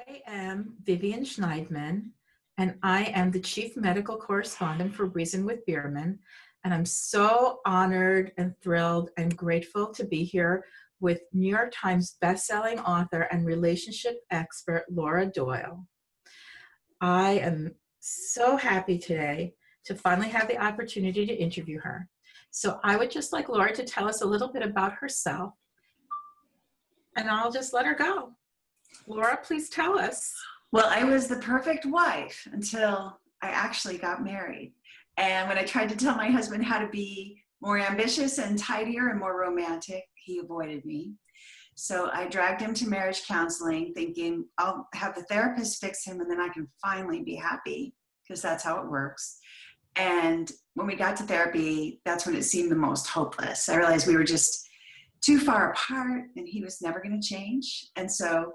I am Vivian Shnaidman, and I am the Chief Medical Correspondent for Breezin with Bierman. And I'm so honored and thrilled and grateful to be here with New York Times bestselling author and relationship expert Laura Doyle. I am so happy today to finally have the opportunity to interview her. So I would just like Laura to tell us a little bit about herself, and I'll just let her go. Laura, please tell us. Well, I was the perfect wife until I actually got married. And when I tried to tell my husband how to be more ambitious and tidier and more romantic, he avoided me. So I dragged him to marriage counseling thinking I'll have the therapist fix him and then I can finally be happy, because that's how it works. And when we got to therapy, that's when it seemed the most hopeless. I realized we were just too far apart and he was never going to change. And so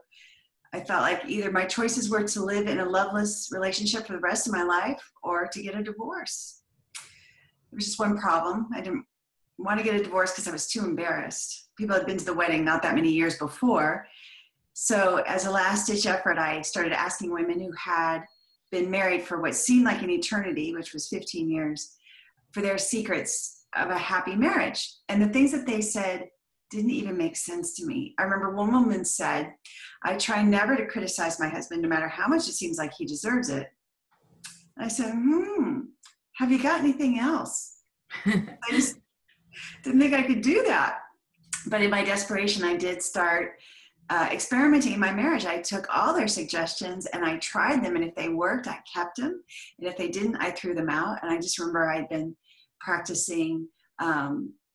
I felt like either my choices were to live in a loveless relationship for the rest of my life or to get a divorce. There was just one problem. I didn't want to get a divorce because I was too embarrassed. People had been to the wedding not that many years before. So as a last-ditch effort, I started asking women who had been married for what seemed like an eternity, which was 15 years, for their secrets of a happy marriage. And the things that they said didn't even make sense to me. I remember one woman said, I try never to criticize my husband, no matter how much it seems like he deserves it. And I said, have you got anything else? I just didn't think I could do that. But in my desperation, I did start experimenting in my marriage. I took all their suggestions and I tried them. And if they worked, I kept them. And if they didn't, I threw them out. And I just remember I'd been practicing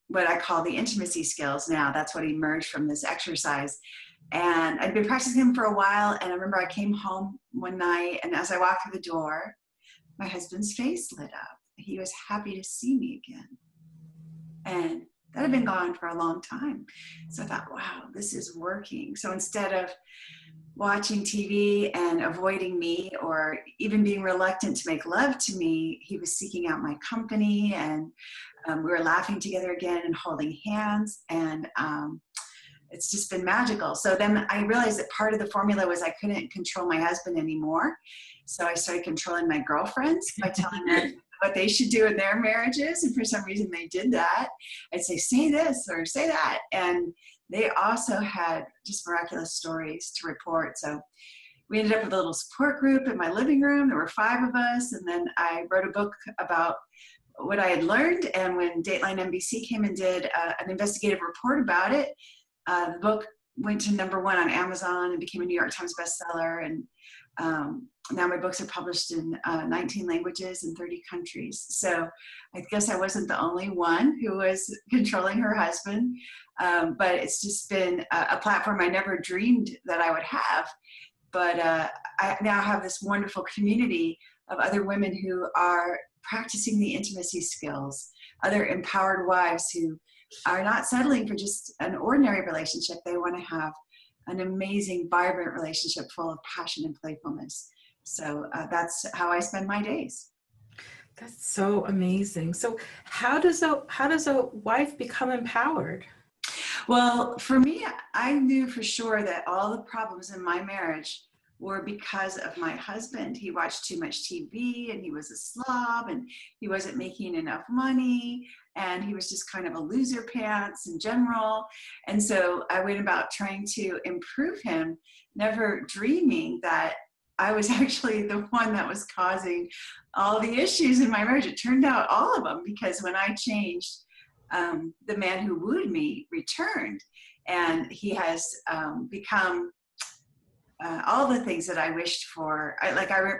what I call the intimacy skills now. That's what emerged from this exercise. And I'd been practicing them for a while. And I remember I came home one night, and as I walked through the door, my husband's face lit up. He was happy to see me again. And that had been gone for a long time. So I thought, wow, this is working. So instead of watching TV and avoiding me or even being reluctant to make love to me, he was seeking out my company, and we were laughing together again and holding hands, and it's just been magical. So then I realized that part of the formula was I couldn't control my husband anymore. So I started controlling my girlfriends by telling them what they should do in their marriages. And for some reason they did that. I'd say this or say that. And they also had just miraculous stories to report. So we ended up with a little support group in my living room. There were 5 of us. And then I wrote a book about what I had learned. And when Dateline NBC came and did an investigative report about it, the book went to #1 on Amazon and became a New York Times bestseller. And now my books are published in 19 languages in 30 countries. So I guess I wasn't the only one who was controlling her husband, but it's just been a platform I never dreamed that I would have. But I now have this wonderful community of other women who are practicing the intimacy skills, other empowered wives who are not settling for just an ordinary relationship. They want to have an amazing, vibrant relationship full of passion and playfulness. So that's how I spend my days. That's so amazing. So how does a wife become empowered? Well, for me, I knew for sure that all the problems in my marriage were because of my husband. He watched too much TV, and he was a slob, and he wasn't making enough money, and he was just kind of a loser pants in general. And so I went about trying to improve him, never dreaming that I was actually the one that was causing all the issues in my marriage. It turned out all of them, because when I changed, the man who wooed me returned, and he has become all the things that I wished for.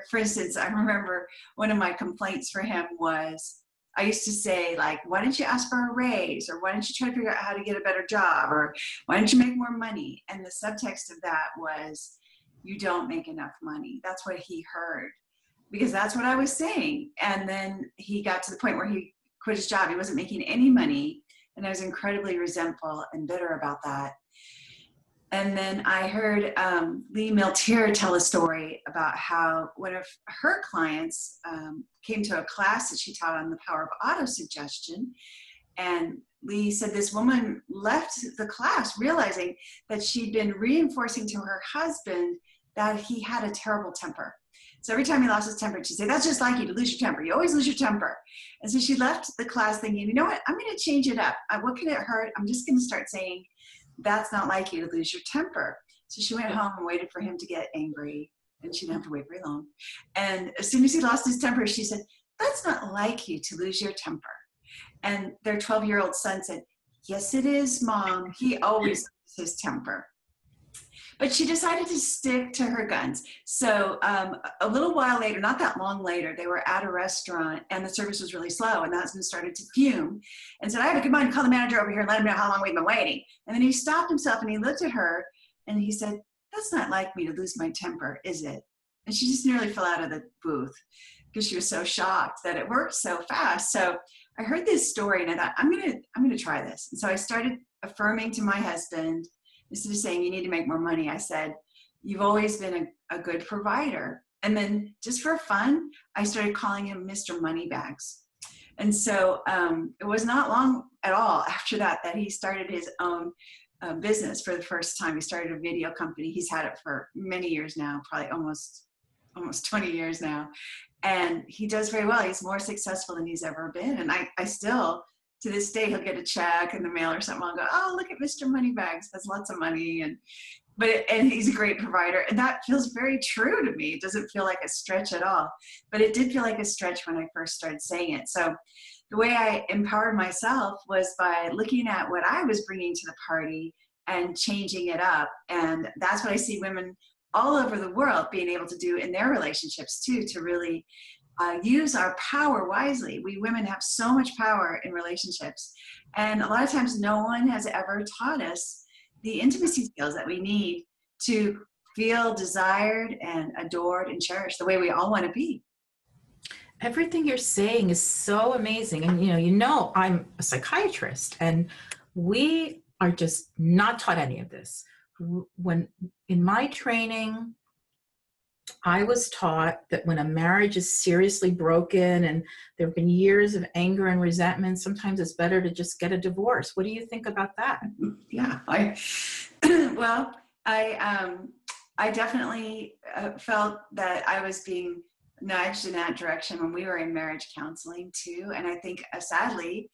For instance, I remember one of my complaints for him was, I used to say, like, why don't you ask for a raise? Or why don't you try to figure out how to get a better job? Or why don't you make more money? And the subtext of that was, you don't make enough money. That's what he heard, because that's what I was saying. And then he got to the point where he quit his job. He wasn't making any money. And I was incredibly resentful and bitter about that. And then I heard Lee Miltier tell a story about how one of her clients came to a class that she taught on the power of autosuggestion. And Lee said this woman left the class realizing that she'd been reinforcing to her husband that he had a terrible temper. So every time he lost his temper, she'd say, that's just like you to lose your temper. You always lose your temper. And so she left the class thinking, you know what, I'm going to change it up. What can it hurt? I'm just going to start saying, that's not like you to lose your temper. So she went home and waited for him to get angry, and she didn't have to wait very long. And as soon as he lost his temper, she said, that's not like you to lose your temper. And their 12-year-old son said, yes, it is, Mom. He always loses his temper. But she decided to stick to her guns. So a little while later, not that long later, they were at a restaurant and the service was really slow, and the husband started to fume and said, I have a good mind to call the manager over here and let him know how long we've been waiting. And then he stopped himself and he looked at her and he said, that's not like me to lose my temper, is it? And she just nearly fell out of the booth because she was so shocked that it worked so fast. So I heard this story and I thought, I'm gonna try this. And so I started affirming to my husband, instead of saying, you need to make more money, I said, you've always been a good provider. And then just for fun, I started calling him Mr. Moneybags. And so it was not long at all after that he started his own business for the first time. He started a video company. He's had it for many years now, probably almost 20 years now. And he does very well. He's more successful than he's ever been. And I still, to this day, he'll get a check in the mail or something. I'll go, oh, look at Mr. Moneybags, has lots of money. And he's a great provider. And that feels very true to me. It doesn't feel like a stretch at all. But it did feel like a stretch when I first started saying it. So the way I empowered myself was by looking at what I was bringing to the party and changing it up. And that's what I see women all over the world being able to do in their relationships too, to really use our power wisely. We women have so much power in relationships. And a lot of times no one has ever taught us the intimacy skills that we need to feel desired and adored and cherished the way we all want to be. Everything you're saying is so amazing. And you know, I'm a psychiatrist and we are just not taught any of this. When in my training, I was taught that when a marriage is seriously broken and there have been years of anger and resentment, sometimes it's better to just get a divorce. What do you think about that? Yeah, I definitely felt that I was being nudged in that direction when we were in marriage counseling too. And I think sadly,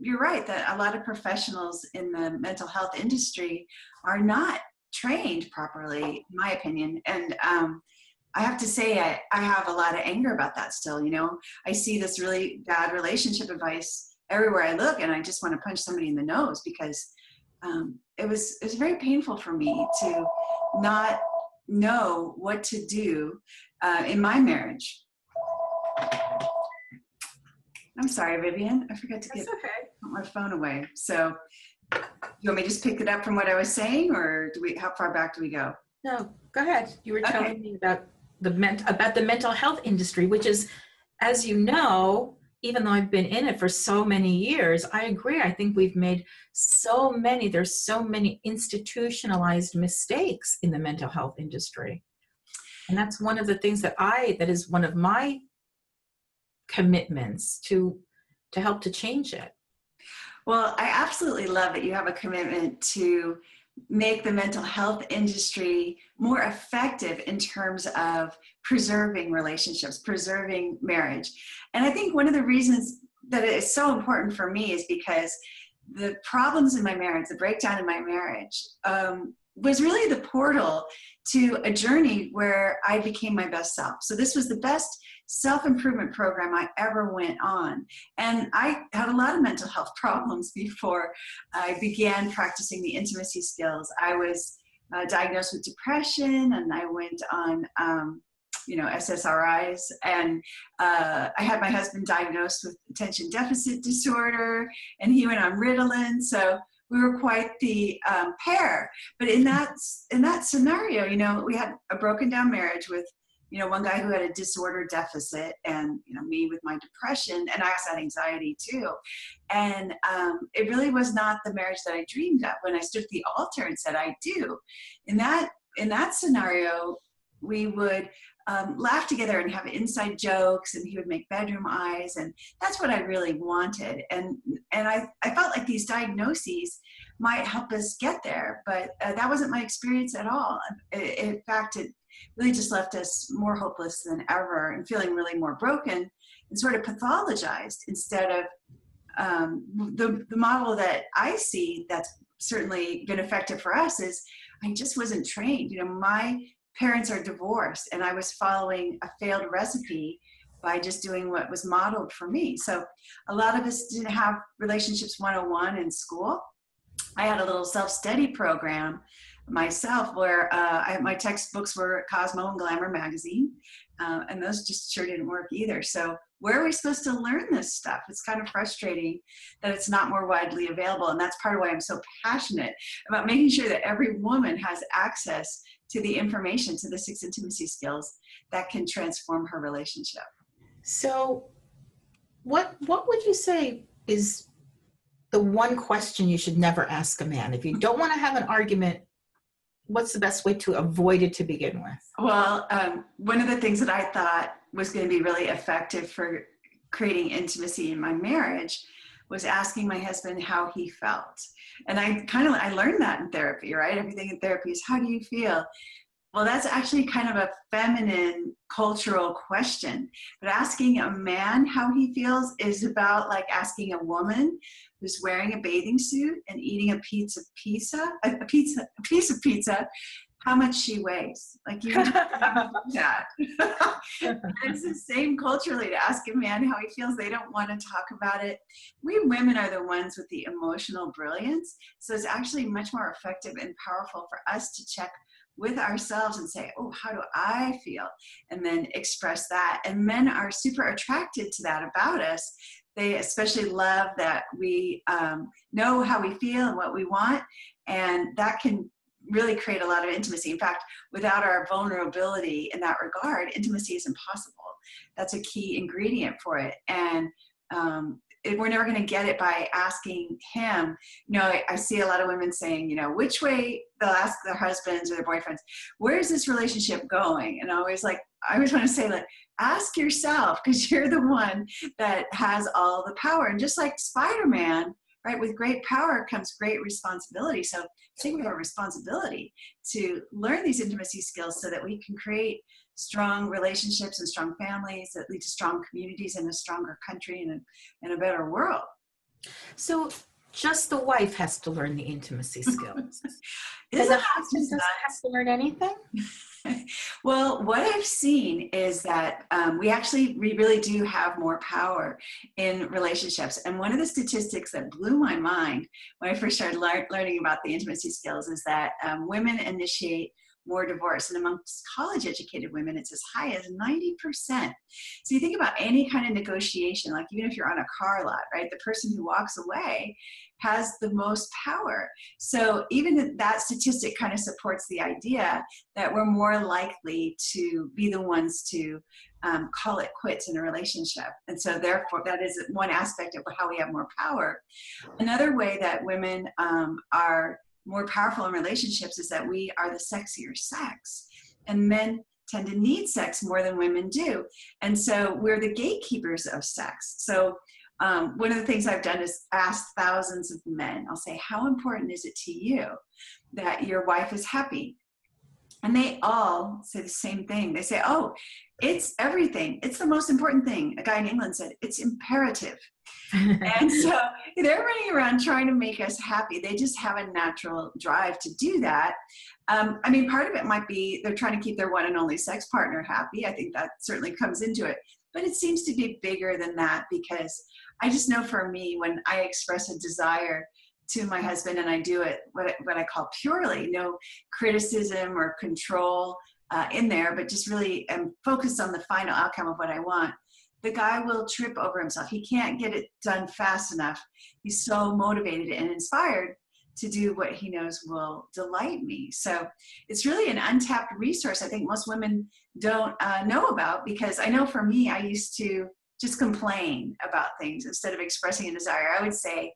you're right that a lot of professionals in the mental health industry are not trained properly, in my opinion. And I have to say, I have a lot of anger about that still. You know, I see this really bad relationship advice everywhere I look, and I just want to punch somebody in the nose because it was very painful for me to not know what to do in my marriage. I'm sorry, Vivian. I forgot to get my phone away. So you want me to just pick it up from what I was saying, or how far back do we go? No, go ahead. You were telling me about the mental health industry, which is, as you know, even though I've been in it for so many years, I agree. I think we've made there's so many institutionalized mistakes in the mental health industry. And that's one of the things that is one of my commitments to help to change it. Well, I absolutely love that you have a commitment to make the mental health industry more effective in terms of preserving relationships, preserving marriage. And I think one of the reasons that it is so important for me is because the problems in my marriage, the breakdown in my marriage, was really the portal to a journey where I became my best self. So this was the best self-improvement program I ever went on. And I had a lot of mental health problems before I began practicing the intimacy skills. I was diagnosed with depression, and I went on SSRIs, and I had my husband diagnosed with attention deficit disorder, and he went on Ritalin. So we were quite the pair. But in that scenario, you know, we had a broken down marriage with, you know, one guy who had a disorder deficit, and, you know, me with my depression, and I also had anxiety too. And it really was not the marriage that I dreamed of when I stood at the altar and said, I do. In that scenario, we would laugh together and have inside jokes, and he would make bedroom eyes, and that's what I really wanted. And I felt like these diagnoses might help us get there, but that wasn't my experience at all. In fact, it really just left us more hopeless than ever and feeling really more broken and sort of pathologized instead of the model that I see that's certainly been effective for us is I just wasn't trained. You know, my parents are divorced, and I was following a failed recipe by just doing what was modeled for me. So a lot of us didn't have relationships 101 in school. I had a little self-study program myself where my textbooks were Cosmo and Glamour magazine, and those just sure didn't work either. So where are we supposed to learn this stuff? It's kind of frustrating that it's not more widely available, and that's part of why I'm so passionate about making sure that every woman has access to the information, to the 6 intimacy skills that can transform her relationship. So what would you say is the one question you should never ask a man? If you don't want to have an argument, what's the best way to avoid it to begin with? Well, one of the things that I thought was going to be really effective for creating intimacy in my marriage was asking my husband how he felt. And I learned that in therapy, right? Everything in therapy is, how do you feel? Well, that's actually kind of a feminine cultural question. But asking a man how he feels is about like asking a woman who's wearing a bathing suit and eating a piece of pizza, how much she weighs. Like, you just that. It's the same culturally to ask a man how he feels. They don't want to talk about it. We women are the ones with the emotional brilliance. So it's actually much more effective and powerful for us to check with ourselves and say, oh, how do I feel? And then express that. And men are super attracted to that about us. They especially love that we know how we feel and what we want. And that can really create a lot of intimacy. In fact, without our vulnerability in that regard, intimacy is impossible. That's a key ingredient for it. And we're never going to get it by asking him. You know, I see a lot of women saying, you know, which way, they'll ask their husbands or their boyfriends, where's this relationship going? And I always want to say, like, ask yourself, because you're the one that has all the power. And just like Spider-Man, right, with great power comes great responsibility. So I think we have a responsibility to learn these intimacy skills so that we can create strong relationships and strong families that lead to strong communities and a stronger country and a better world. So just the wife has to learn the intimacy skills. Does the husband doesn't have to learn anything? Well, what I've seen is that we really do have more power in relationships. And one of the statistics that blew my mind when I first started learning about the intimacy skills is that women initiate more divorce. And amongst college-educated women, it's as high as 90%. So you think about any kind of negotiation, like even if you're on a car lot, right? The person who walks away has the most power. So even that statistic kind of supports the idea that we're more likely to be the ones to call it quits in a relationship. And so therefore, that is one aspect of how we have more power. Another way that women are more powerful in relationships is that we are the sexier sex, and men tend to need sex more than women do. And so we're the gatekeepers of sex. So one of the things I've done is ask thousands of men. I'll say, how important is it to you that your wife is happy? And they all say the same thing. They say, oh, it's everything. It's the most important thing. A guy in England said, it's imperative. And so they're running around trying to make us happy. They just have a natural drive to do that. I mean, part of it might be they're trying to keep their one and only sex partner happy. I think that certainly comes into it. But it seems to be bigger than that, because I just know for me, when I express a desire to my husband and I do it what I call purely, no criticism or control in there, but just really am focused on the final outcome of what I want, the guy will trip over himself. He can't get it done fast enough. He's so motivated and inspired to do what he knows will delight me. So it's really an untapped resource I think most women don't know about, because I know for me, I used to just complain about things instead of expressing a desire. I would say,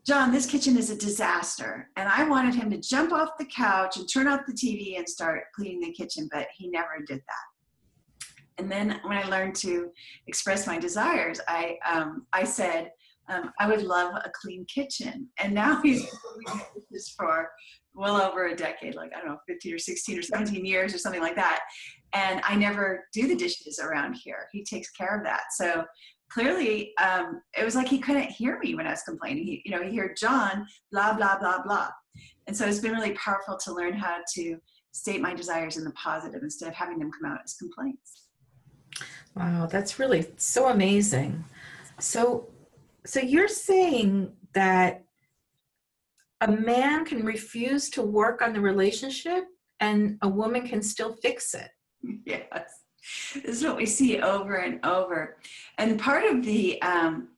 John, this kitchen is a disaster. And I wanted him to jump off the couch and turn off the TV and start cleaning the kitchen, but he never did that. And then when I learned to express my desires, I said, I would love a clean kitchen. And now he's been doing this for well over a decade, like, I don't know, 15 or 16 or 17 years or something like that. And I never do the dishes around here. He takes care of that. So clearly, it was like he couldn't hear me when I was complaining. He heard John, blah, blah, blah, blah. And so it's been really powerful to learn how to state my desires in the positive instead of having them come out as complaints. Wow, that's really so amazing. So you're saying that a man can refuse to work on the relationship and a woman can still fix it. Yes. This is what we see over and over. And part of the, one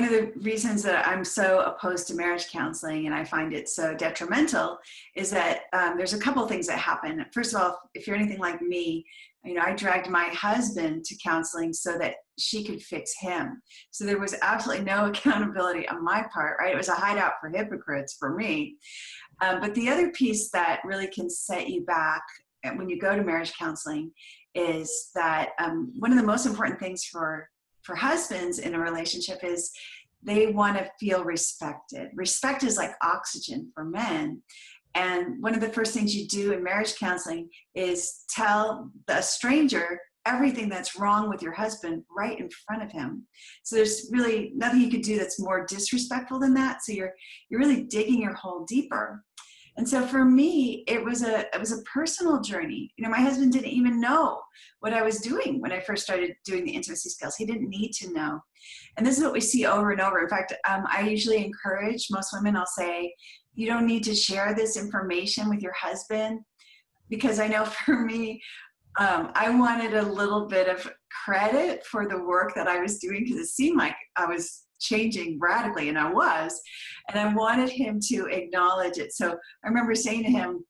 of the reasons that I'm so opposed to marriage counseling and I find it so detrimental is that there's a couple of things that happen. First of all, if you're anything like me, I dragged my husband to counseling so that she could fix him. So there was absolutely no accountability on my part, right? It was a hideout for hypocrites for me. But the other piece that really can set you back when you go to marriage counseling is that one of the most important things for husbands in a relationship is they want to feel respected. Respect is like oxygen for men. And one of the first things you do in marriage counseling is tell a stranger everything that's wrong with your husband right in front of him. So there's really nothing you could do that's more disrespectful than that. So you're really digging your hole deeper. And so for me, it was a personal journey. My husband didn't even know what I was doing when I first started doing the intimacy skills. He didn't need to know. And this is what we see over and over. In fact, I usually encourage most women, I'll say, you don't need to share this information with your husband, because I know for me, I wanted a little bit of credit for the work that I was doing because it seemed like I was changing radically, and I was, and I wanted him to acknowledge it. So I remember saying to him,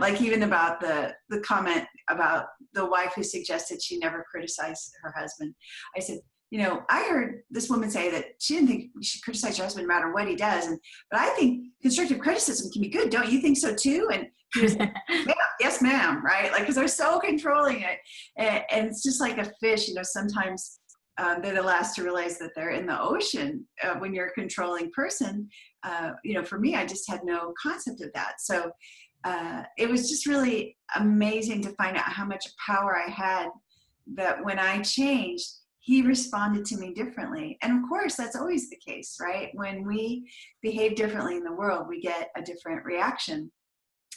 like even about the comment about the wife who suggested she never criticized her husband, I said, I heard this woman say that she didn't think you should criticize your husband no matter what he does, but I think constructive criticism can be good. Don't you think so too? And he was like, yeah, yes, ma'am, right? Like, because they're so controlling it, and it's just like a fish. Sometimes they're the last to realize that they're in the ocean when you're a controlling person. For me, I just had no concept of that. So it was just really amazing to find out how much power I had, that when I changed, he responded to me differently. And of course, that's always the case, right? When we behave differently in the world, we get a different reaction.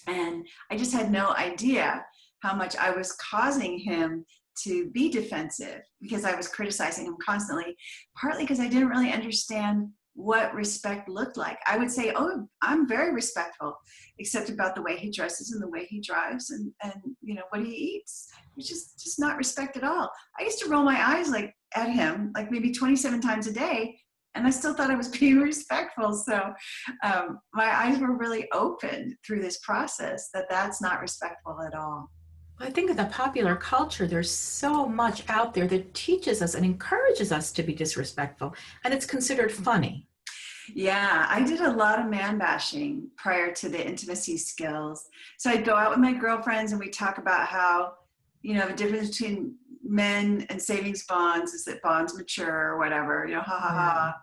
And I just had no idea how much I was causing him to be defensive because I was criticizing him constantly, partly because I didn't really understand what respect looked like. I would say, oh, I'm very respectful, except about the way he dresses and the way he drives and what he eats, which is just not respect at all. I used to roll my eyes at him maybe 27 times a day, and I still thought I was being respectful. So my eyes were really opened through this process that's not respectful at all. I think in the popular culture, there's so much out there that teaches us and encourages us to be disrespectful, and it's considered funny. Yeah, I did a lot of man bashing prior to the intimacy skills. So I'd go out with my girlfriends and we talk about how, the difference between men and savings bonds is that bonds mature or whatever, ha ha ha.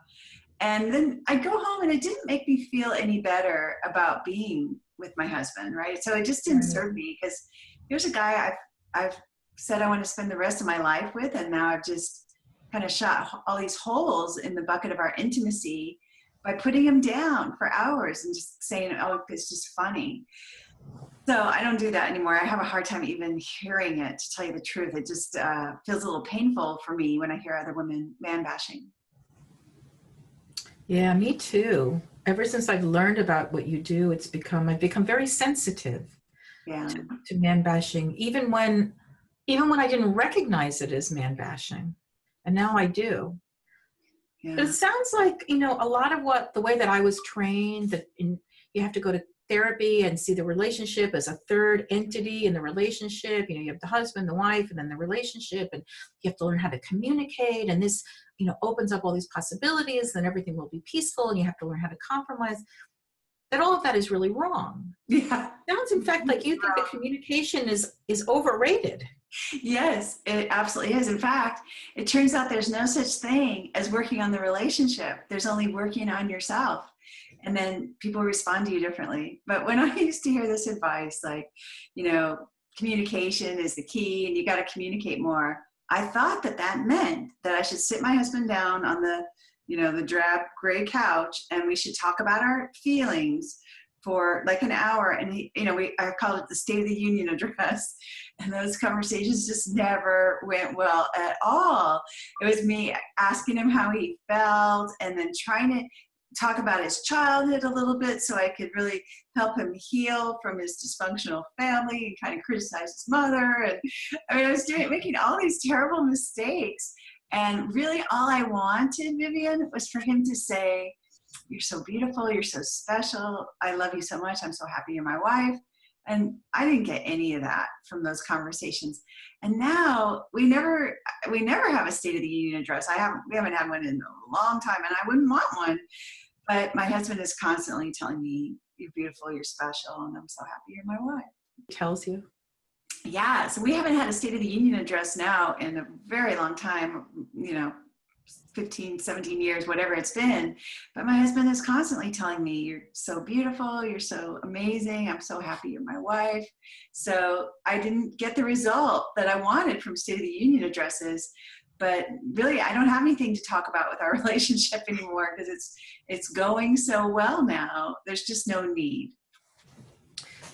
And then I'd go home and it didn't make me feel any better about being with my husband, right? So it just didn't serve me, because here's a guy I've said I want to spend the rest of my life with, and now I've just kind of shot all these holes in the bucket of our intimacy by putting him down for hours and just saying, oh, it's just funny. So I don't do that anymore. I have a hard time even hearing it, to tell you the truth. It just feels a little painful for me when I hear other women man bashing. Yeah, me too. Ever since I've learned about what you do, I've become very sensitive to man bashing, even when I didn't recognize it as man bashing, and now I do. Yeah. But it sounds like, a lot of the way that I was trained, that you have to go to therapy and see the relationship as a third entity in the relationship. You have the husband, the wife, and then the relationship, and you have to learn how to communicate. And this, opens up all these possibilities, then everything will be peaceful, and you have to learn how to compromise. That all of that is really wrong. Yeah. Sounds, in fact, like you think that communication is overrated. Yes, it absolutely is. In fact, it turns out there's no such thing as working on the relationship. There's only working on yourself. And then people respond to you differently. But when I used to hear this advice, like, communication is the key and you got to communicate more, I thought that meant that I should sit my husband down on the drab gray couch and we should talk about our feelings for like an hour. And I called it the State of the Union address. And those conversations just never went well at all. It was me asking him how he felt and then trying to talk about his childhood a little bit so I could really help him heal from his dysfunctional family and kind of criticize his mother. And I was making all these terrible mistakes. And really all I wanted, Vivian, was for him to say, "You're so beautiful, you're so special, I love you so much, I'm so happy you're my wife." And I didn't get any of that from those conversations. And now we never have a State of the Union address. We haven't had one in a long time, and I wouldn't want one. But my husband is constantly telling me, "You're beautiful, you're special, and I'm so happy you're my wife." He tells you? Yeah, so we haven't had a State of the Union address now in a very long time, 15, 17 years, whatever it's been. But my husband is constantly telling me, "You're so beautiful, you're so amazing, I'm so happy you're my wife." So I didn't get the result that I wanted from State of the Union addresses. But really, I don't have anything to talk about with our relationship anymore because it's going so well now. There's just no need.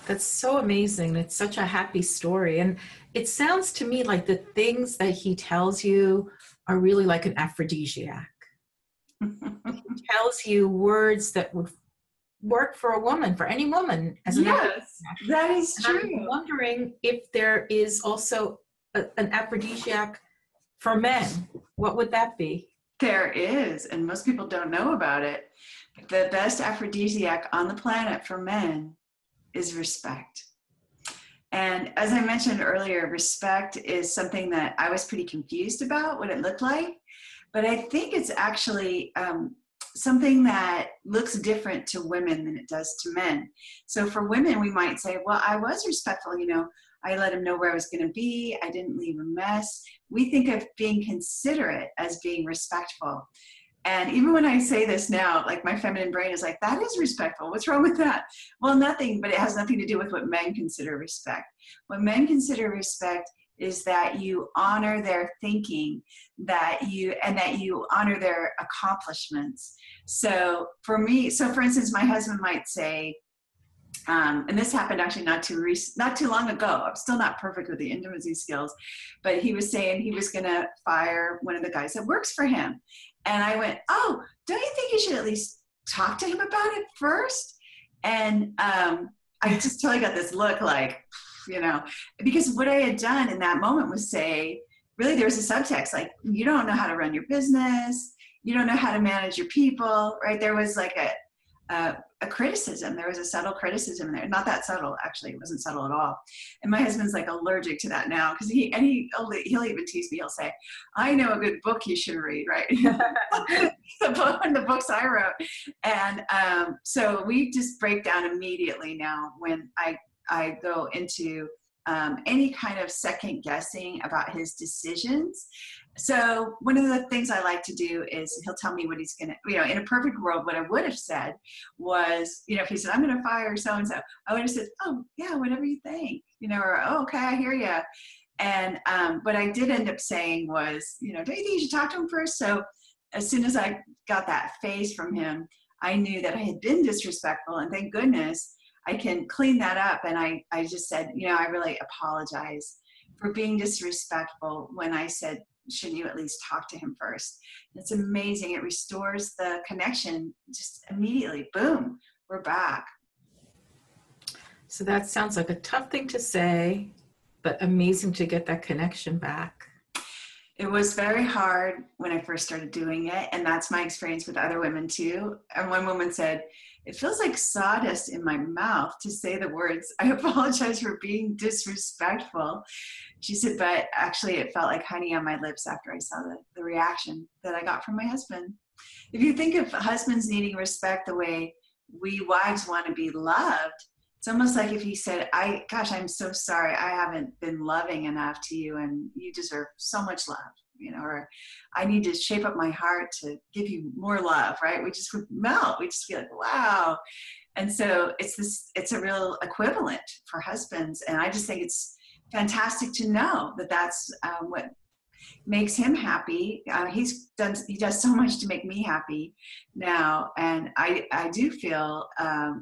That's so amazing. It's such a happy story. And it sounds to me like the things that he tells you are really like an aphrodisiac. He tells you words that would work for a woman, for any woman. As an aphrodisiac. That is true. I'm wondering if there is also an aphrodisiac for men. What would that be? There is, and most people don't know about it. The best aphrodisiac on the planet for men is respect. And as I mentioned earlier, respect is something that I was pretty confused about what it looked like. But I think it's actually something that looks different to women than it does to men. So for women, we might say, "Well, I was respectful, I let him know where I was going to be. I didn't leave a mess." We think of being considerate as being respectful. And even when I say this now, like my feminine brain is like, "That is respectful. What's wrong with that?" Well, nothing, but it has nothing to do with what men consider respect. What men consider respect is that you honor their thinking, that you honor their accomplishments. So for instance, my husband might say, and this happened actually not too long ago. I'm still not perfect with the intimacy skills, but he was saying he was going to fire one of the guys that works for him. And I went, "Oh, don't you think you should at least talk to him about it first?" And I just totally got this look like, because what I had done in that moment was say, really there was a subtext, like, you don't know how to run your business. You don't know how to manage your people, right? There was like a criticism. There was a subtle criticism there. Not that subtle, actually. It wasn't subtle at all. And my husband's like allergic to that now because he'll even tease me. He'll say, "I know a good book you should read," right? the books I wrote. And so we just break down immediately now when I go into any kind of second guessing about his decisions. So one of the things I like to do is he'll tell me what he's going to, in a perfect world, what I would have said was, if he said, "I'm going to fire so-and-so," I would have said, "Oh yeah, whatever you think," or, "Oh, okay, I hear you." And what I did end up saying was, "Don't you think you should talk to him first?" So as soon as I got that face from him, I knew that I had been disrespectful, and thank goodness I can clean that up. And I just said, "I really apologize for being disrespectful when I said, shouldn't you at least talk to him first?" It's amazing. It restores the connection just immediately. Boom, we're back. So that sounds like a tough thing to say, but amazing to get that connection back. It was very hard when I first started doing it. And that's my experience with other women too. And one woman said, it feels like sawdust in my mouth to say the words, I apologize for being disrespectful. She said, but actually it felt like honey on my lips after I saw the reaction that I got from my husband. If you think of husbands needing respect the way we wives want to be loved, it's almost like if he said, gosh, I'm so sorry, I haven't been loving enough to you and you deserve so much love, or I need to shape up my heart to give you more love, right? We just would melt. We just feel like, wow. And so it's a real equivalent for husbands. And I just think it's fantastic to know that that's what makes him happy. He does so much to make me happy now, and I do feel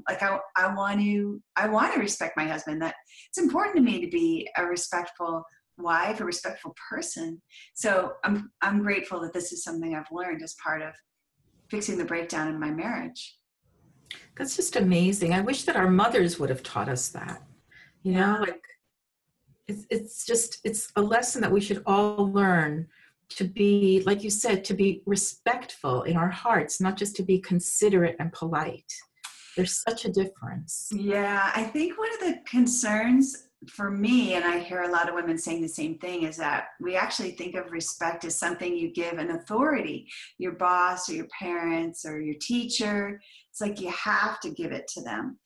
like I want to respect my husband. That it's important to me to be a respectful wife, a respectful person. So I'm grateful that this is something I've learned as part of fixing the breakdown in my marriage. That's just amazing. I wish that our mothers would have taught us that. Like it's a lesson that we should all learn, to be, like you said, to be respectful in our hearts, not just to be considerate and polite. There's such a difference. Yeah, I think one of the concerns for me, and I hear a lot of women saying the same thing, is that we actually think of respect as something you give an authority, your boss or your parents or your teacher. It's like you have to give it to them.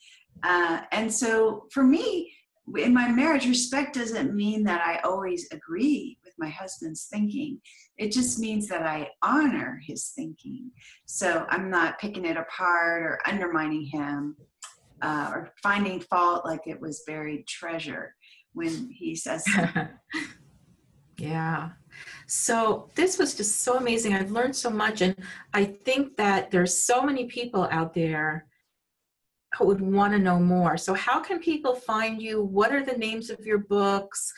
And so for me, in my marriage, respect doesn't mean that I always agree with my husband's thinking. It just means that I honor his thinking. So I'm not picking it apart or undermining him or finding fault like it was buried treasure when he says something. Yeah. So this was just so amazing. I've learned so much. And I think that there's so many people out there who would want to know more. So how can people find you? What are the names of your books?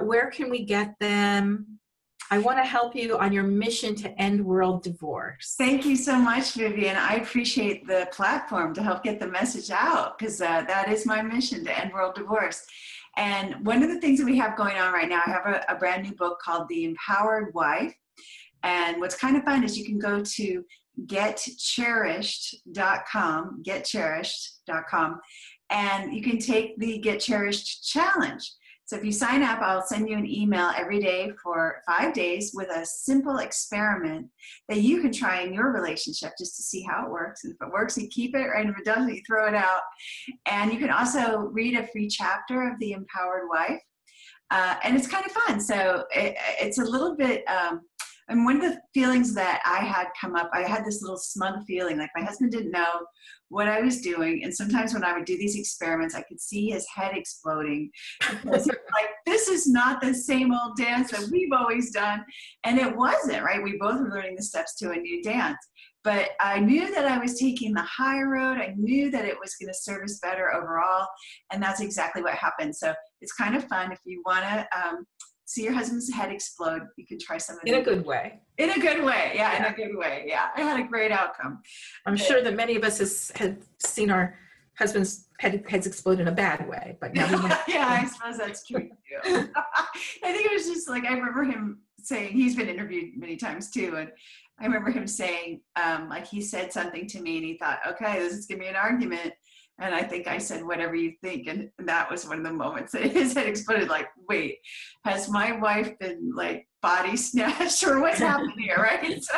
Where can we get them? I want to help you on your mission to end world divorce. Thank you so much, Vivian. I appreciate the platform to help get the message out, because that is my mission, to end world divorce. And one of the things that we have going on right now, I have a brand new book called The Empowered Wife. And what's kind of fun is you can go to getcherished.com, and you can take the Get Cherished challenge. So if you sign up, I'll send you an email every day for 5 days with a simple experiment that you can try in your relationship just to see how it works. And if it works, you keep it, right? If it doesn't, you throw it out. And you can also read a free chapter of The Empowered Wife. And it's kind of fun. So it's a little bit, and one of the feelings that I had come up, I had this little smug feeling, like my husband didn't know what I was doing. And sometimes when I would do these experiments, I could see his head exploding. Because he was like, this is not the same old dance that we've always done. And it wasn't, right? We both were learning the steps to a new dance. But I knew that I was taking the high road. I knew that it was going to serve us better overall. And that's exactly what happened. So it's kind of fun. If you want to see your husband's head explode, you can try some of it. In a good way. In a good way. Yeah, in a good way. Yeah, I had a great outcome. I'm sure that many of us have seen our husband's heads explode in a bad way. But now yeah, I suppose that's true too. I think it was just like, I remember him saying, he's been interviewed many times too, and I remember him saying, like he said something to me and he thought, okay, this is going to be an argument. And I think I said, whatever you think. And that was one of the moments that his head exploded, like, wait, has my wife been like body snatched or what's happening here, right? So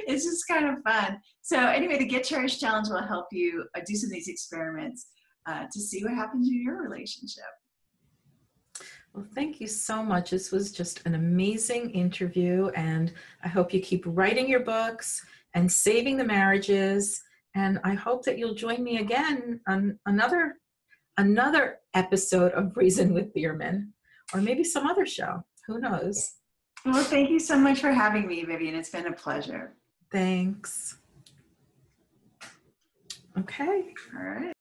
it's just kind of fun. So anyway, the Get Cherished Challenge will help you do some of these experiments to see what happens in your relationship. Well, thank you so much. This was just an amazing interview. And I hope you keep writing your books and saving the marriages. And I hope that you'll join me again on another episode of Breezin with Bierman, or maybe some other show. Who knows? Well, thank you so much for having me, Vivian. It's been a pleasure. Thanks. Okay. All right.